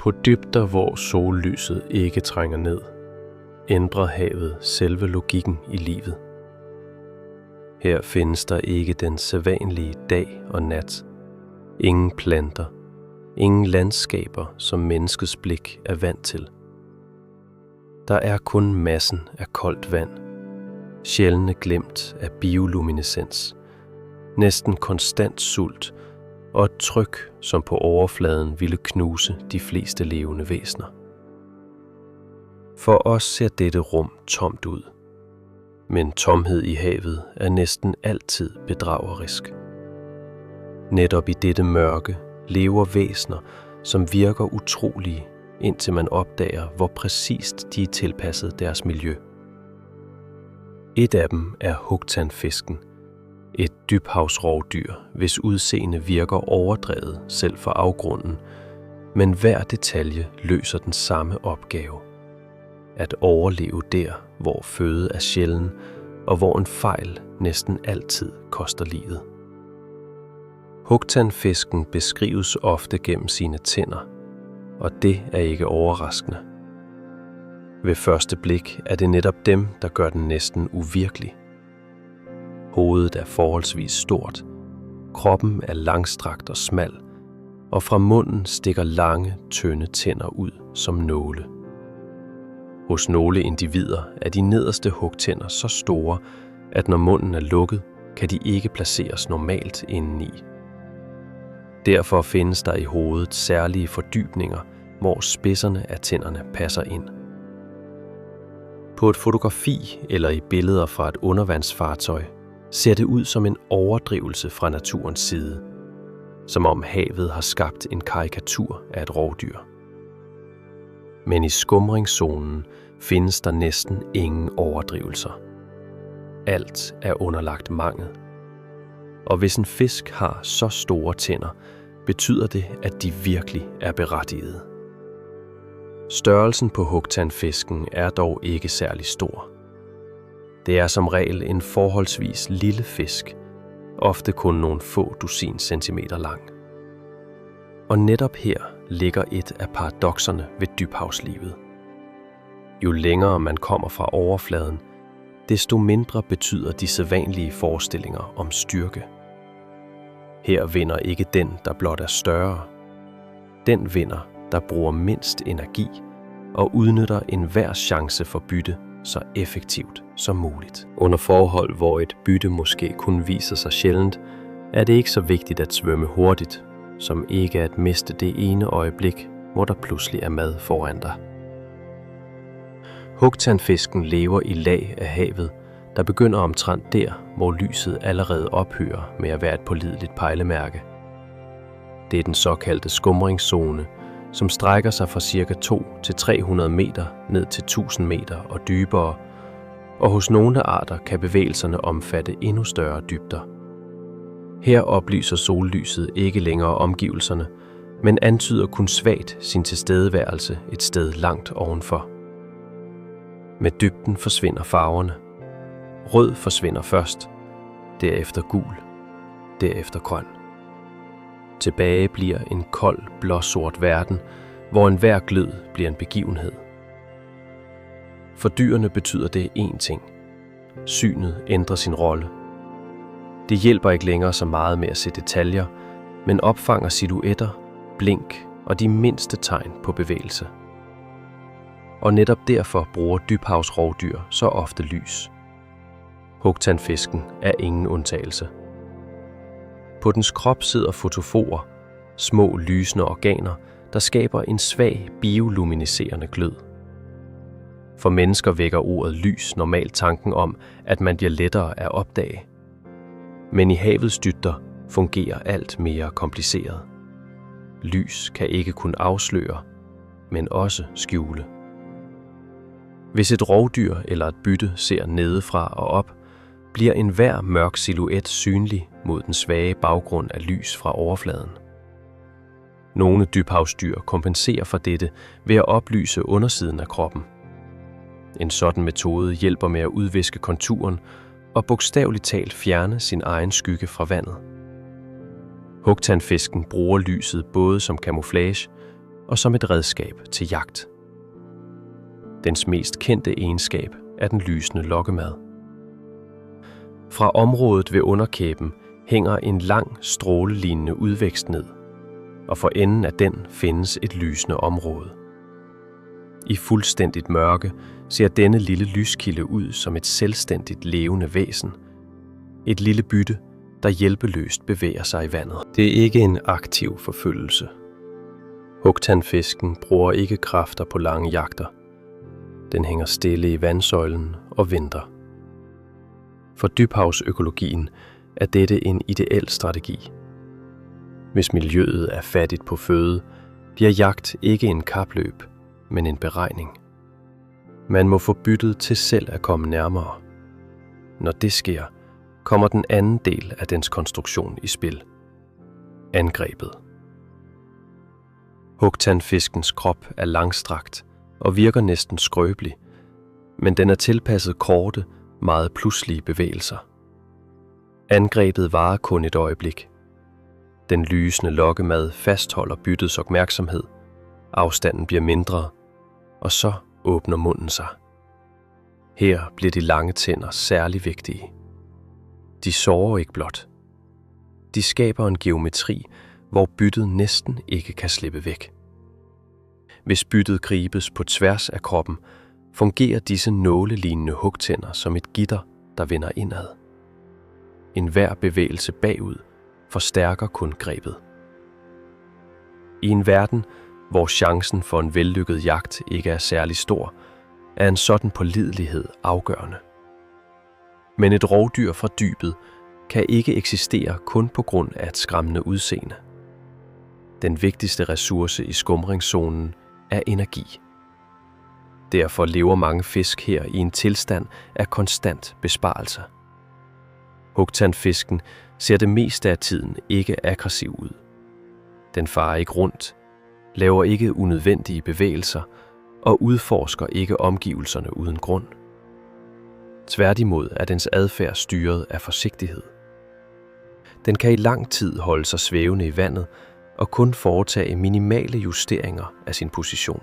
På dybder, hvor sollyset ikke trænger ned, ændrer havet selve logikken i livet. Her findes der ikke den sædvanlige dag og nat, ingen planter, ingen landskaber, som menneskets blik er vant til. Der er kun massen af koldt vand, sjældne glimt af bioluminescens, næsten konstant sult og et tryk, som på overfladen ville knuse de fleste levende væsener. For os ser dette rum tomt ud, men tomhed i havet er næsten altid bedragerisk. Netop i dette mørke lever væsener, som virker utrolige, indtil man opdager, hvor præcist de er tilpasset deres miljø. Et af dem er hugtandfisken, et dybhavsrovdyr, hvis udseende virker overdrevet selv for afgrunden, men hver detalje løser den samme opgave. At overleve der, hvor føde er sjælden, og hvor en fejl næsten altid koster livet. Hugtandfisken beskrives ofte gennem sine tænder, og det er ikke overraskende. Ved første blik er det netop dem, der gør den næsten uvirkelig. Hovedet er forholdsvis stort, kroppen er langstrakt og smal, og fra munden stikker lange, tynde tænder ud som nåle. Hos nogle individer er de nederste hugtænder så store, at når munden er lukket, kan de ikke placeres normalt indeni. Derfor findes der i hovedet særlige fordybninger, hvor spidserne af tænderne passer ind. På et fotografi eller i billeder fra et undervandsfartøj ser det ud som en overdrivelse fra naturens side, som om havet har skabt en karikatur af et rovdyr. Men i skumringszonen findes der næsten ingen overdrivelser. Alt er underlagt mangel. Og hvis en fisk har så store tænder, betyder det, at de virkelig er berettigede. Størrelsen på hugtandfisken er dog ikke særlig stor. Det er som regel en forholdsvis lille fisk, ofte kun nogle få dusin centimeter lang. Og netop her ligger et af paradokserne ved dybhavslivet. Jo længere man kommer fra overfladen, desto mindre betyder de sædvanlige forestillinger om styrke. Her vinder ikke den, der blot er større. Den vinder, der bruger mindst energi og udnytter enhver chance for bytte så effektivt som muligt. Under forhold, hvor et bytte måske kun viser sig sjældent, er det ikke så vigtigt at svømme hurtigt, som ikke at miste det ene øjeblik, hvor der pludselig er mad foran dig. Hugtandfisken lever i lag af havet, der begynder omtrent der, hvor lyset allerede ophører med at være et pålideligt pejlemærke. Det er den såkaldte skumringszone, som strækker sig fra ca. 2 til 300 meter ned til 1000 meter og dybere, og hos nogle arter kan bevægelserne omfatte endnu større dybder. Her oplyser sollyset ikke længere omgivelserne, men antyder kun svagt sin tilstedeværelse et sted langt ovenfor. Med dybden forsvinder farverne. Rød forsvinder først, derefter gul, derefter grøn. Tilbage bliver en kold, blåsort verden, hvor enhver glød bliver en begivenhed. For dyrene betyder det én ting. Synet ændrer sin rolle. Det hjælper ikke længere så meget med at se detaljer, men opfanger silhuetter, blink og de mindste tegn på bevægelse. Og netop derfor bruger dybhavsrovdyr så ofte lys. Hugtandfisken er ingen undtagelse. På dens krop sidder fotoforer, små lysende organer, der skaber en svag bioluminescerende glød. For mennesker vækker ordet lys normalt tanken om, at man bliver lettere at opdage. Men i havets dybder fungerer alt mere kompliceret. Lys kan ikke kun afsløre, men også skjule. Hvis et rovdyr eller et bytte ser nedefra og op, bliver enhver mørk silhuet synlig mod den svage baggrund af lys fra overfladen. Nogle dybhavsdyr kompenserer for dette ved at oplyse undersiden af kroppen. En sådan metode hjælper med at udviske konturen og bogstaveligt talt fjerne sin egen skygge fra vandet. Hugtandfisken bruger lyset både som camouflage og som et redskab til jagt. Dens mest kendte egenskab er den lysende lokkemad. Fra området ved underkæben hænger en lang, strålelignende udvækst ned, og for enden af den findes et lysende område. I fuldstændigt mørke ser denne lille lyskilde ud som et selvstændigt levende væsen. Et lille bytte, der hjælpeløst bevæger sig i vandet. Det er ikke en aktiv forfølgelse. Hugtandfisken bruger ikke kræfter på lange jagter. Den hænger stille i vandsøjlen og venter. For dybhavsøkologien er dette en ideel strategi. Hvis miljøet er fattigt på føde, bliver jagt ikke en kapløb, men en beregning. Man må få byttet til selv at komme nærmere. Når det sker, kommer den anden del af dens konstruktion i spil. Angrebet. Hugtandfiskens krop er langstrakt og virker næsten skrøbelig, men den er tilpasset korte, meget pludselige bevægelser. Angrebet varer kun et øjeblik. Den lysende lokkemad fastholder byttets opmærksomhed, afstanden bliver mindre, og så åbner munden sig. Her bliver de lange tænder særlig vigtige. De sårer ikke blot. De skaber en geometri, hvor byttet næsten ikke kan slippe væk. Hvis byttet gribes på tværs af kroppen, fungerer disse nålelignende hugtænder som et gitter, der vender indad. Enhver bevægelse bagud forstærker kun grebet. I en verden, hvor chancen for en vellykket jagt ikke er særlig stor, er en sådan pålidelighed afgørende. Men et rovdyr fra dybet kan ikke eksistere kun på grund af et skræmmende udseende. Den vigtigste ressource i skumringszonen er energi. Derfor lever mange fisk her i en tilstand af konstant besparelse. Hugtandfisken ser det meste af tiden ikke aggressiv ud. Den farer ikke rundt, laver ikke unødvendige bevægelser og udforsker ikke omgivelserne uden grund. Tværtimod er dens adfærd styret af forsigtighed. Den kan i lang tid holde sig svævende i vandet og kun foretage minimale justeringer af sin position.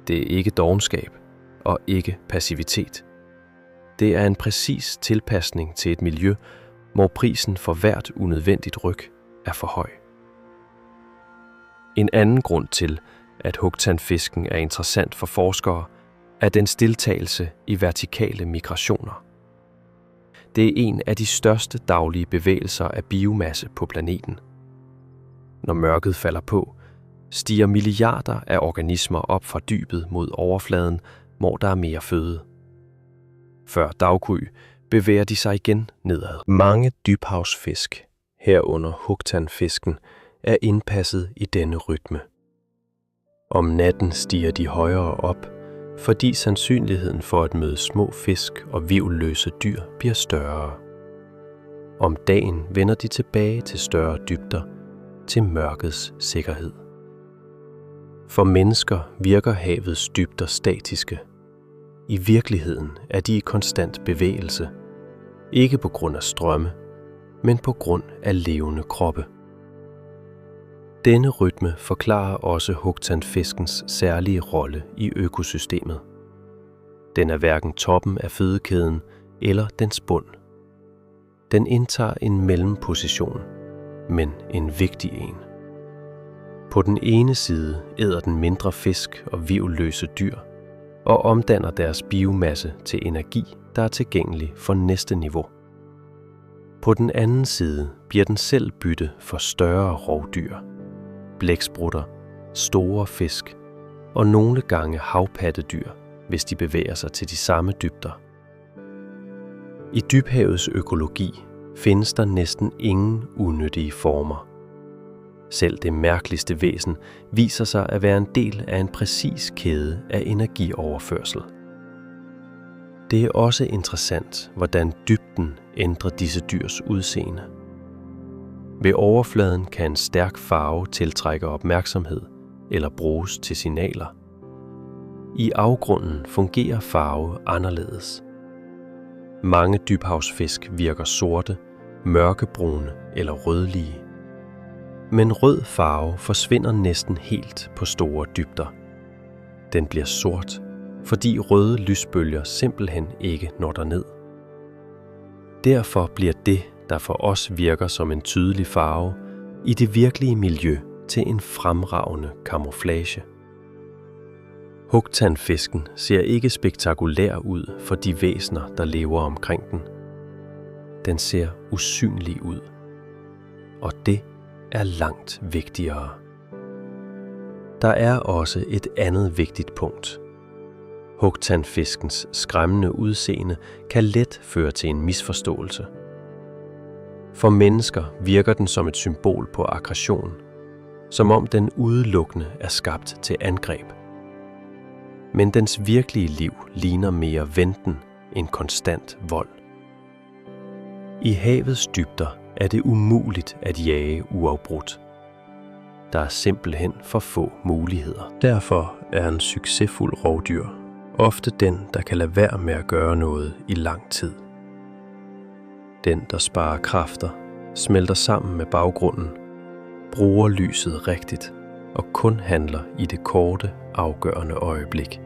Det er ikke dovenskab og ikke passivitet. Det er en præcis tilpasning til et miljø, hvor prisen for hvert unødvendigt ryk er for høj. En anden grund til, at hugtandfisken er interessant for forskere, er dens deltagelse i vertikale migrationer. Det er en af de største daglige bevægelser af biomasse på planeten. Når mørket falder på, stiger milliarder af organismer op fra dybet mod overfladen, hvor der er mere føde. Før daggry bevæger de sig igen nedad. Mange dybhavsfisk, herunder hugtandfisken, er indpasset i denne rytme. Om natten stiger de højere op, fordi sandsynligheden for at møde små fisk og hvirvelløse dyr bliver større. Om dagen vender de tilbage til større dybder, til mørkets sikkerhed. For mennesker virker havets dybder statiske. I virkeligheden er de i konstant bevægelse, ikke på grund af strømme, men på grund af levende kroppe. Denne rytme forklarer også hugtandfiskens særlige rolle i økosystemet. Den er hverken toppen af fødekæden eller dens bund. Den indtager en mellemposition, men en vigtig en. På den ene side æder den mindre fisk og hvirvelløse dyr og omdanner deres biomasse til energi, der er tilgængelig for næste niveau. På den anden side bliver den selv bytte for større rovdyr, blæksprutter, store fisk og nogle gange havpattedyr, hvis de bevæger sig til de samme dybder. I dybhavets økologi findes der næsten ingen unyttige former. Selv det mærkeligste væsen viser sig at være en del af en præcis kæde af energioverførsel. Det er også interessant, hvordan dybden ændrer disse dyrs udseende. Ved overfladen kan en stærk farve tiltrække opmærksomhed eller bruges til signaler. I afgrunden fungerer farve anderledes. Mange dybhavsfisk virker sorte, mørkebrune eller rødlige. Men rød farve forsvinder næsten helt på store dybder. Den bliver sort, fordi røde lysbølger simpelthen ikke når derned. Derfor bliver det, der for os virker som en tydelig farve, i det virkelige miljø til en fremragende camouflage. Hugtandfisken ser ikke spektakulær ud for de væsener, der lever omkring den. Den ser usynlig ud. Og det er langt vigtigere. Der er også et andet vigtigt punkt. Hugtandfiskens skræmmende udseende kan let føre til en misforståelse. For mennesker virker den som et symbol på aggression, som om den udelukkende er skabt til angreb. Men dens virkelige liv ligner mere venten end konstant vold. I havets dybder er det umuligt at jage uafbrudt. Der er simpelthen for få muligheder. Derfor er en succesfuld rovdyr ofte den, der kan lade være med at gøre noget i lang tid. Den, der sparer kræfter, smelter sammen med baggrunden, bruger lyset rigtigt og kun handler i det korte, afgørende øjeblik.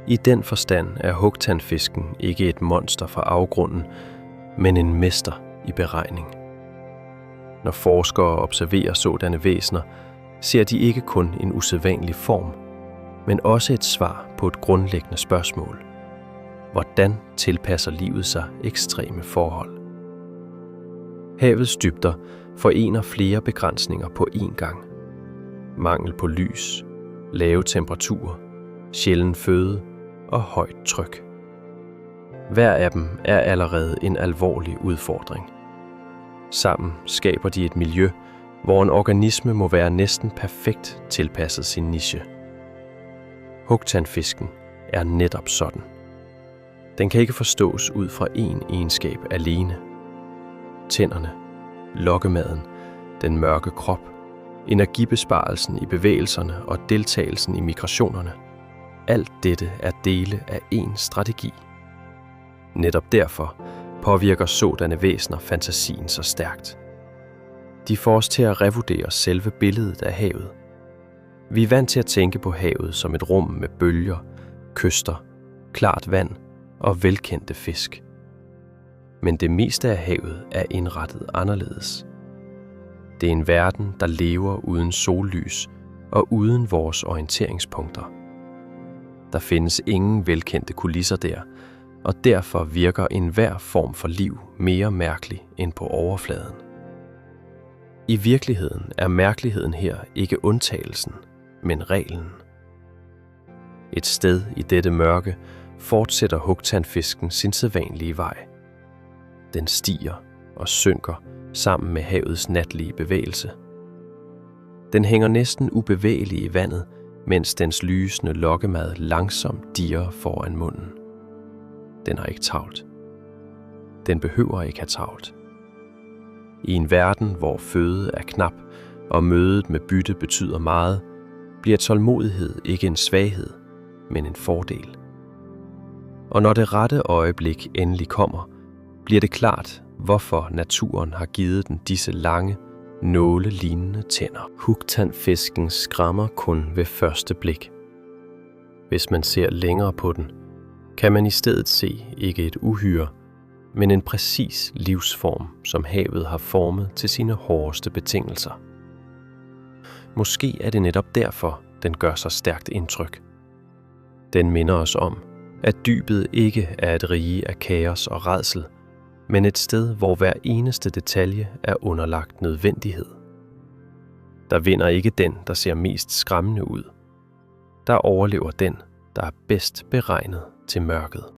I den forstand er hugtandfisken ikke et monster fra afgrunden, men en mester i beregning. Når forskere observerer sådanne væsener, ser de ikke kun en usædvanlig form, men også et svar på et grundlæggende spørgsmål. Hvordan tilpasser livet sig ekstreme forhold? Havets dybder forener flere begrænsninger på én gang. Mangel på lys, lave temperaturer, sjælden føde og højt tryk. Hver af dem er allerede en alvorlig udfordring. Sammen skaber de et miljø, hvor en organisme må være næsten perfekt tilpasset sin niche. Hugtandfisken er netop sådan. Den kan ikke forstås ud fra én egenskab alene. Tænderne, lokkemaden, den mørke krop, energibesparelsen i bevægelserne og deltagelsen i migrationerne. Alt dette er dele af én strategi. Netop derfor påvirker sådanne væsener fantasien så stærkt. De får os til at revurdere selve billedet af havet. Vi er vant til at tænke på havet som et rum med bølger, kyster, klart vand og velkendte fisk. Men det meste af havet er indrettet anderledes. Det er en verden, der lever uden sollys og uden vores orienteringspunkter. Der findes ingen velkendte kulisser der, og derfor virker enhver form for liv mere mærkelig end på overfladen. I virkeligheden er mærkeligheden her ikke undtagelsen, men reglen. Et sted i dette mørke fortsætter hugtandfisken sin sædvanlige vej. Den stiger og synker sammen med havets natlige bevægelse. Den hænger næsten ubevægelig i vandet, mens dens lysende lokkemad langsomt dirrer foran munden. Den har ikke travlt. Den behøver ikke have travlt. I en verden, hvor føde er knap og mødet med bytte betyder meget, bliver tålmodighed ikke en svaghed, men en fordel. Og når det rette øjeblik endelig kommer, bliver det klart, hvorfor naturen har givet den disse lange, nålelignende tænder. Hugtandfisken skræmmer kun ved første blik. Hvis man ser længere på den, kan man i stedet se ikke et uhyre, men en præcis livsform, som havet har formet til sine hårdeste betingelser. Måske er det netop derfor, den gør så stærkt indtryk. Den minder os om, at dybet ikke er et rige af kaos og rædsel, men et sted, hvor hver eneste detalje er underlagt nødvendighed. Der vinder ikke den, der ser mest skræmmende ud. Der overlever den, der er bedst beregnet til mørket.